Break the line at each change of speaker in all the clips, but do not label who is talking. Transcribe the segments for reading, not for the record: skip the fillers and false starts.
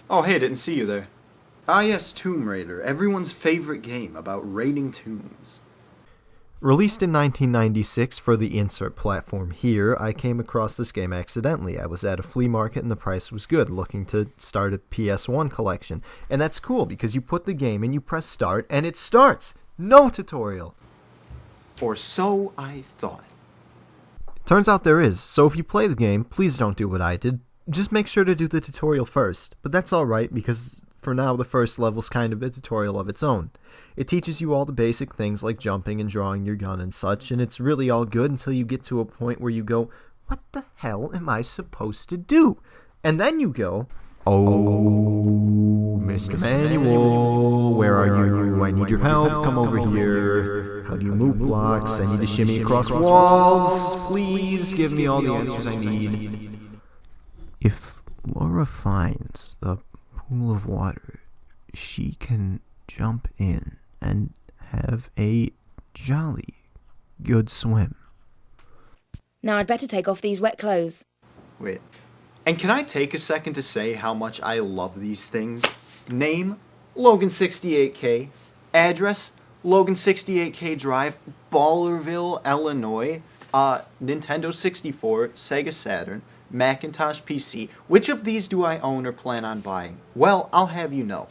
Oh, hey, didn't see you there. Ah, yes, Tomb Raider, everyone's favorite game about raiding tombs.
Released in 1996 for the insert platform here, I came across this game accidentally. I was at a flea market and the price was good, looking to start a PS1 collection. And that's cool because you put the game in, you press start, and it starts! No tutorial!
Or so I thought.
Turns out there is, so if you play the game, please don't do what I did. Just make sure to do the tutorial first, but that's alright because for now the first level's kind of a tutorial of its own. It teaches you all the basic things like jumping and drawing your gun and such, and it's really all good until you get to a point where you go, what the hell am I supposed to do? And then you go, oh, Mr. Manual, where are you? I need your help, come over here. How do you move blocks? I need to shimmy across walls. Please give me all the answers I need. If Laura finds a pool of water, she can jump in and have a jolly good swim.
Now I'd better take off these wet clothes.
Wait. And can I take a second to say how much I love these things? Name, Logan68K. Address, Logan68K Drive, Ballerville, Illinois. Nintendo 64, Sega Saturn, Macintosh PC. Which of these do I own or plan on buying? Well, I'll have you know.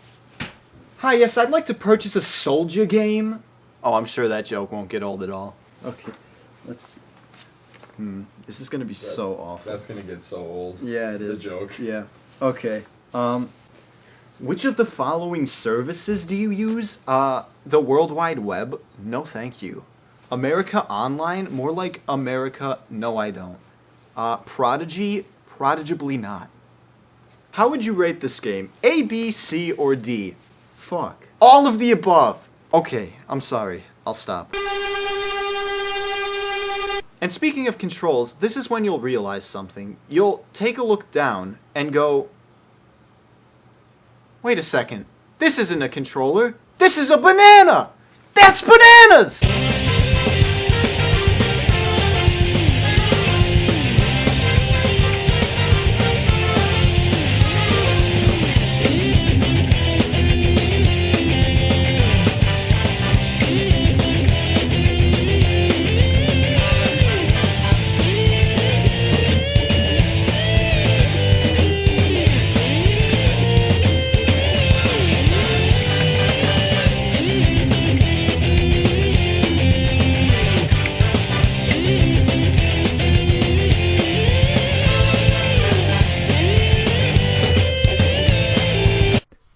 Hi, yes, I'd like to purchase a Soldier game. Oh, I'm sure that joke won't get old at all. Okay, let's... This is gonna be so awful.
That's gonna get so old.
Yeah, it is.
The joke.
Yeah. Okay. Which of the following services do you use? The World Wide Web? No, thank you. America Online? More like America, no I don't. Prodigy? Prodigibly not. How would you rate this game? A, B, C, or D? Fuck. All of the above! Okay, I'm sorry. I'll stop. And speaking of controls, this is when you'll realize something. You'll take a look down and go, wait a second, this isn't a controller, this is a banana! That's bananas!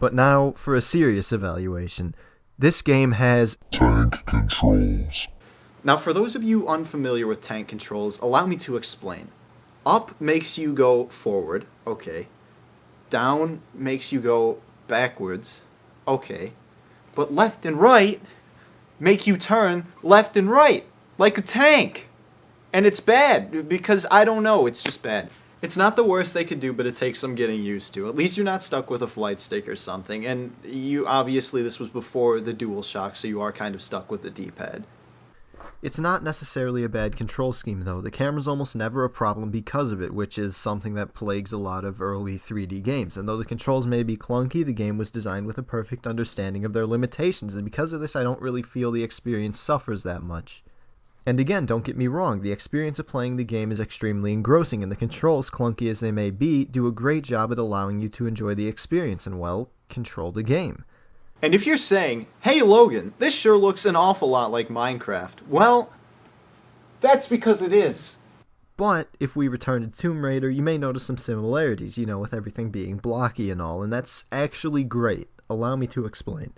But now for a serious evaluation. This game has
tank controls.
Now for those of you unfamiliar with tank controls, allow me to explain. Up makes you go forward, okay. Down makes you go backwards, okay. But left and right make you turn left and right, like a tank. And it's bad, because I don't know, it's just bad. It's not the worst they could do, but it takes some getting used to. At least you're not stuck with a flight stick or something, and you obviously this was before the DualShock, so you are kind of stuck with the D-pad.
It's not necessarily a bad control scheme, though. The camera's almost never a problem because of it, which is something that plagues a lot of early 3D games. And though the controls may be clunky, the game was designed with a perfect understanding of their limitations, and because of this, I don't really feel the experience suffers that much. And again, don't get me wrong, the experience of playing the game is extremely engrossing, and the controls, clunky as they may be, do a great job at allowing you to enjoy the experience and, well, control the game.
And if you're saying, hey Logan, this sure looks an awful lot like Minecraft, well, that's because it is.
But if we return to Tomb Raider, you may notice some similarities, you know, with everything being blocky and all, and that's actually great. Allow me to explain.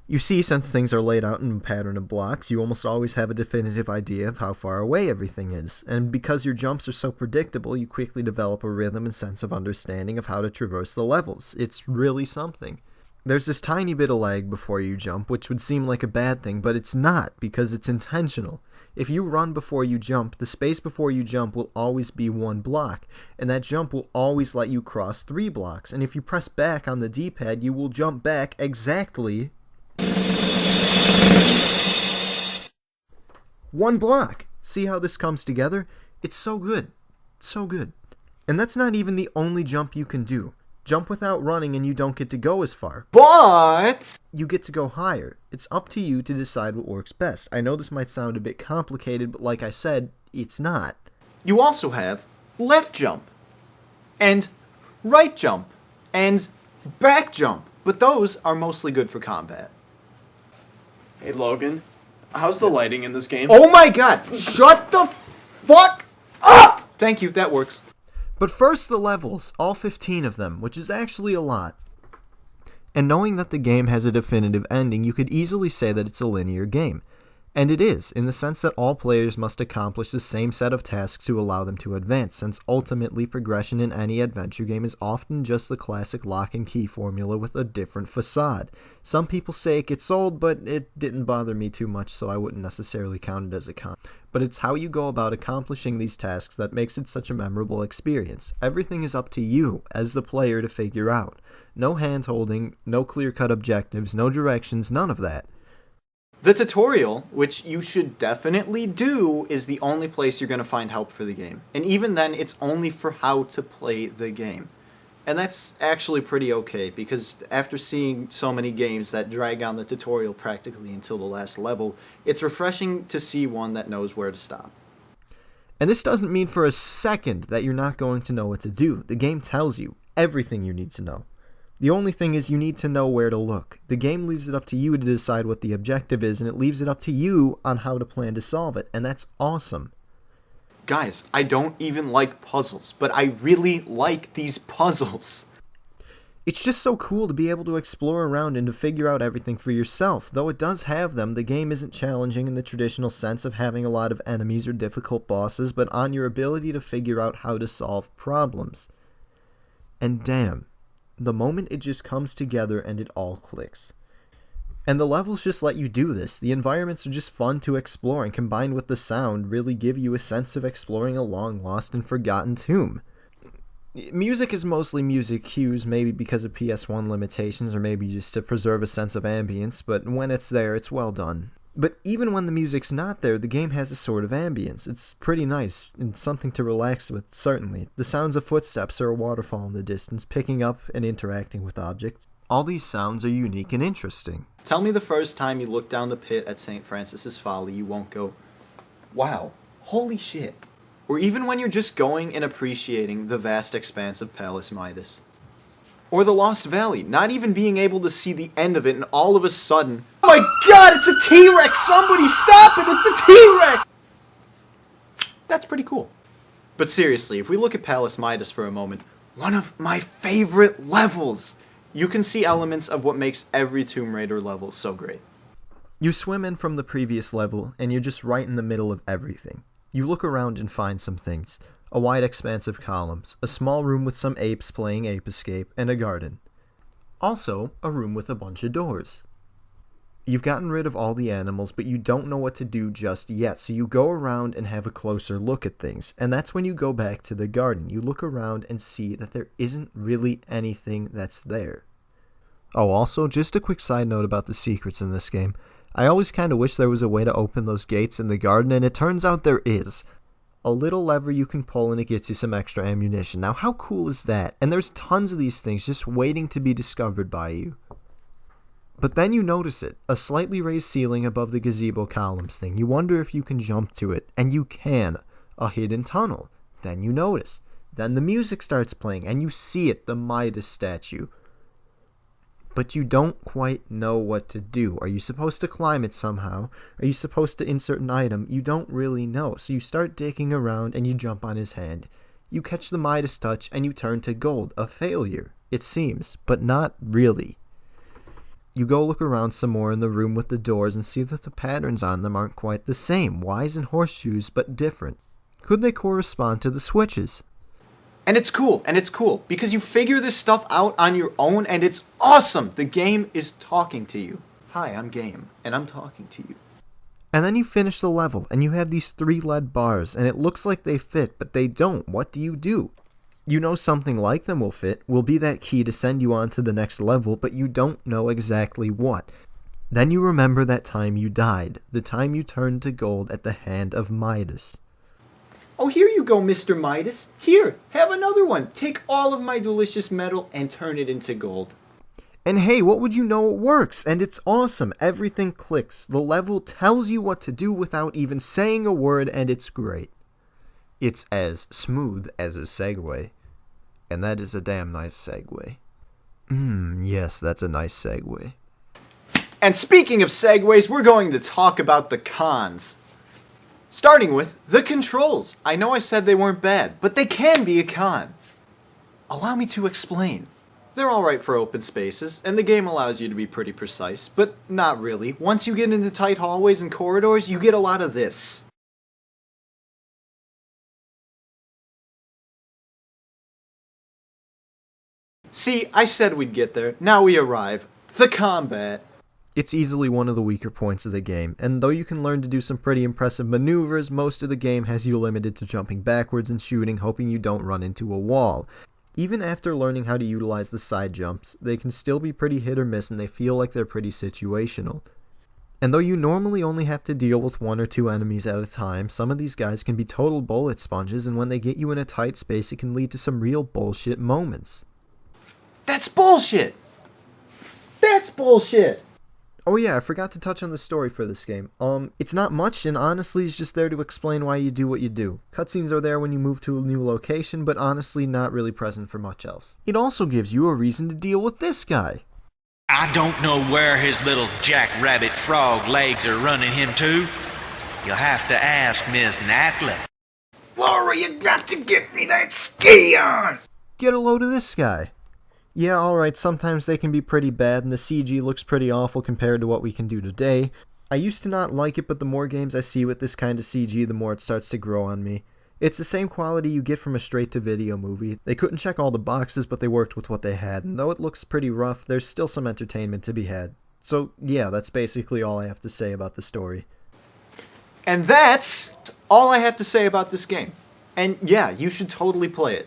You see, since things are laid out in a pattern of blocks, you almost always have a definitive idea of how far away everything is, and because your jumps are so predictable, you quickly develop a rhythm and sense of understanding of how to traverse the levels. It's really something. There's this tiny bit of lag before you jump, which would seem like a bad thing, but it's not, because it's intentional. If you run before you jump, the space before you jump will always be one block, and that jump will always let you cross 3 blocks, and if you press back on the D-pad, you will jump back exactly 1 block. See how this comes together? It's so good. So good. And that's not even the only jump you can do. Jump without running and you don't get to go as far.
But
You get to go higher. It's up to you to decide what works best. I know this might sound a bit complicated, but like I said, it's not.
you also have left jump, and right jump, and back jump. But those are mostly good for combat.
Hey Logan, how's the lighting in this game?
Oh my god! Shut the fuck up! Thank you, that works.
But first the levels, all 15 of them, which is actually a lot. And knowing that the game has a definitive ending, you could easily say that it's a linear game. And it is, in the sense that all players must accomplish the same set of tasks to allow them to advance, since ultimately progression in any adventure game is often just the classic lock and key formula with a different facade. Some people say it gets old, but it didn't bother me too much, so I wouldn't necessarily count it as a con. But it's how you go about accomplishing these tasks that makes it such a memorable experience. Everything is up to you, as the player, to figure out. No hand-holding, no clear-cut objectives, no directions, none of that.
The tutorial, which you should definitely do, is the only place you're going to find help for the game. And even then, it's only for how to play the game. And that's actually pretty okay, because after seeing so many games that drag on the tutorial practically until the last level, it's refreshing to see one that knows where to stop.
And this doesn't mean for a second that you're not going to know what to do. The game tells you everything you need to know. The only thing is you need to know where to look. The game leaves it up to you to decide what the objective is, and it leaves it up to you on how to plan to solve it, and that's awesome.
Guys, I don't even like puzzles, but I really like these puzzles.
It's just so cool to be able to explore around and to figure out everything for yourself. Though it does have them, the game isn't challenging in the traditional sense of having a lot of enemies or difficult bosses, but on your ability to figure out how to solve problems. And damn, the moment it just comes together and it all clicks. And the levels just let you do this. The environments are just fun to explore, and combined with the sound, really give you a sense of exploring a long lost and forgotten tomb. Music is mostly music cues, maybe because of PS1 limitations, or maybe just to preserve a sense of ambience, but when it's there, it's well done. But even when the music's not there, the game has a sort of ambience. It's pretty nice, and something to relax with, certainly. The sounds of footsteps or a waterfall in the distance, picking up and interacting with objects. All these sounds are unique and interesting.
Tell me the first time you look down the pit at St. Francis's Folly, you won't go, wow, holy shit. Or even when you're just going and appreciating the vast expanse of Palace Midas. Or the Lost Valley, not even being able to see the end of it, and all of a sudden, oh my god, it's a T-Rex! Somebody stop it! It's a T-Rex! That's pretty cool. But seriously, if we look at Palace Midas for a moment, one of my favorite levels! You can see elements of what makes every Tomb Raider level so great.
You swim in from the previous level, and you're just right in the middle of everything. You look around and find some things. A wide expanse of columns, a small room with some apes playing Ape Escape, and a garden. Also, a room with a bunch of doors. You've gotten rid of all the animals, but you don't know what to do just yet, so you go around and have a closer look at things. And that's when you go back to the garden. You look around and see that there isn't really anything that's there. Oh, also, just a quick side note about the secrets in this game. I always kind of wish there was a way to open those gates in the garden, and it turns out there is. A little lever you can pull and it gets you some extra ammunition. Now, how cool is that? And there's tons of these things just waiting to be discovered by you. But then you notice it, a slightly raised ceiling above the gazebo columns thing. You wonder if you can jump to it, and you can. A hidden tunnel. Then you notice. Then the music starts playing, and you see it, the Midas statue. But you don't quite know what to do. Are you supposed to climb it somehow? Are you supposed to insert an item? You don't really know. So you start digging around and you jump on his hand. You catch the Midas touch and you turn to gold. A failure, it seems, but not really. You go look around some more in the room with the doors and see that the patterns on them aren't quite the same. Wise and horseshoes, but different. Could they correspond to the switches?
And it's cool, because you figure this stuff out on your own, and it's awesome! The game is talking to you. Hi, I'm Game, and I'm talking to you.
And then you finish the level, and you have these 3 lead bars, and it looks like they fit, but they don't. What do? You know something like them will fit, will be that key to send you on to the next level, but you don't know exactly what. Then you remember that time you died, the time you turned to gold at the hand of Midas.
Oh, here you go, Mr. Midas. Here, have another one. Take all of my delicious metal and turn it into gold.
And hey, what would you know, it works, and it's awesome. Everything clicks. The level tells you what to do without even saying a word, and it's great. It's as smooth as a segue. And that is a damn nice segue. Yes, that's a nice segue.
And speaking of segues, we're going to talk about the cons. Starting with the controls. I know I said they weren't bad, but they can be a con. Allow me to explain. They're alright for open spaces, and the game allows you to be pretty precise, but not really. Once you get into tight hallways and corridors, you get a lot of this. See, I said we'd get there. Now we arrive. The combat.
It's easily one of the weaker points of the game, and though you can learn to do some pretty impressive maneuvers, most of the game has you limited to jumping backwards and shooting, hoping you don't run into a wall. Even after learning how to utilize the side jumps, they can still be pretty hit or miss, and they feel like they're pretty situational. And though you normally only have to deal with 1 or 2 enemies at a time, some of these guys can be total bullet sponges, and when they get you in a tight space, it can lead to some real bullshit moments.
That's bullshit! That's bullshit!
Oh yeah, I forgot to touch on the story for this game. It's not much, and honestly it's just there to explain why you do what you do. Cutscenes are there when you move to a new location, but honestly not really present for much else. It also gives you a reason to deal with this guy.
I don't know where his little jackrabbit frog legs are running him to. You'll have to ask Miss Natalie.
Laura, you got to get me that ski on!
Get a load of this guy. Yeah, alright, sometimes they can be pretty bad, and the CG looks pretty awful compared to what we can do today. I used to not like it, but the more games I see with this kind of CG, the more it starts to grow on me. It's the same quality you get from a straight-to-video movie. They couldn't check all the boxes, but they worked with what they had, and though it looks pretty rough, there's still some entertainment to be had. So, yeah, that's basically all I have to say about the story.
And that's all I have to say about this game. And yeah, you should totally play it.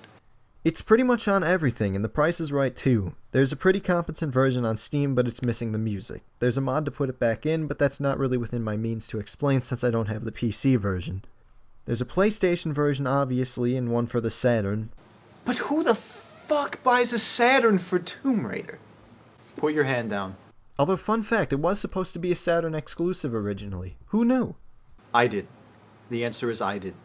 It's pretty much on everything, and the price is right too. There's a pretty competent version on Steam, but it's missing the music. There's a mod to put it back in, but that's not really within my means to explain since I don't have the PC version. There's a PlayStation version, obviously, and one for the Saturn.
But who the fuck buys a Saturn for Tomb Raider? Put your hand down.
Although, fun fact, it was supposed to be a Saturn exclusive originally. Who knew?
I did. The answer is I did.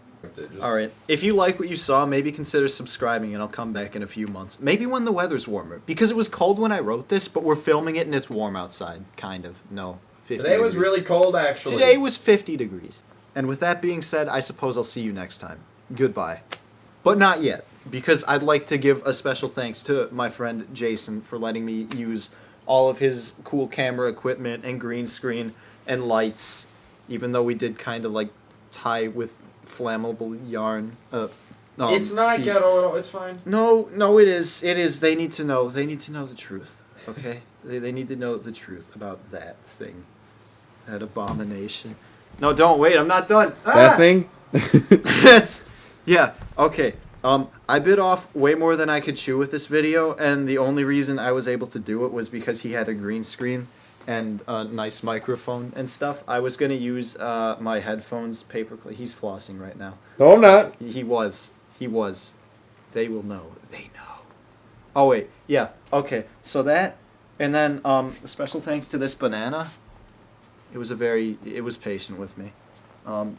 Alright, if you like what you saw, maybe consider subscribing and I'll come back in a few months. Maybe when the weather's warmer. Because it was cold when I wrote this, but we're filming it and it's warm outside. Kind of. No. 50
Today was
degrees.
really cold, actually.
Today was 50 degrees. And with that being said, I suppose I'll see you next time. Goodbye. But not yet, because I'd like to give a special thanks to my friend Jason for letting me use all of his cool camera equipment and green screen and lights, even though we did kind of like tie with flammable yarn.
It's not
piece.
ghetto at all. It's fine.
No, it is. It is. They need to know. They need to know the truth. Okay? they need to know the truth about that thing. That abomination. No, don't wait. I'm not done.
That thing?
That's yeah. Okay. I bit off way more than I could chew with this video, and the only reason I was able to do it was because he had a green screen and a nice microphone and stuff. I was gonna use my headphones paperclip. He's flossing right now.
No, I'm not.
He was. They will know. They know. Oh wait. Yeah. Okay. So that, and then special thanks to this banana. It was patient with me.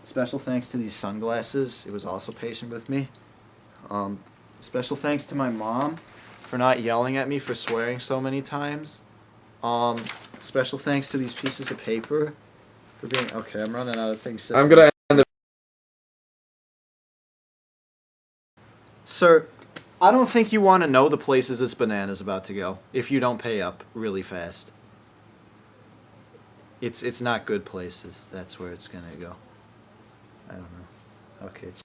Special thanks to these sunglasses. It was also patient with me. Special thanks to my mom for not yelling at me for swearing so many times. Special thanks to these pieces of paper for being... Okay, I'm running out of things to...
I'm gonna end the...
Sir, I don't think you want to know the places this banana's about to go if you don't pay up really fast. It's not good places. That's where it's gonna go. I don't know. Okay, it's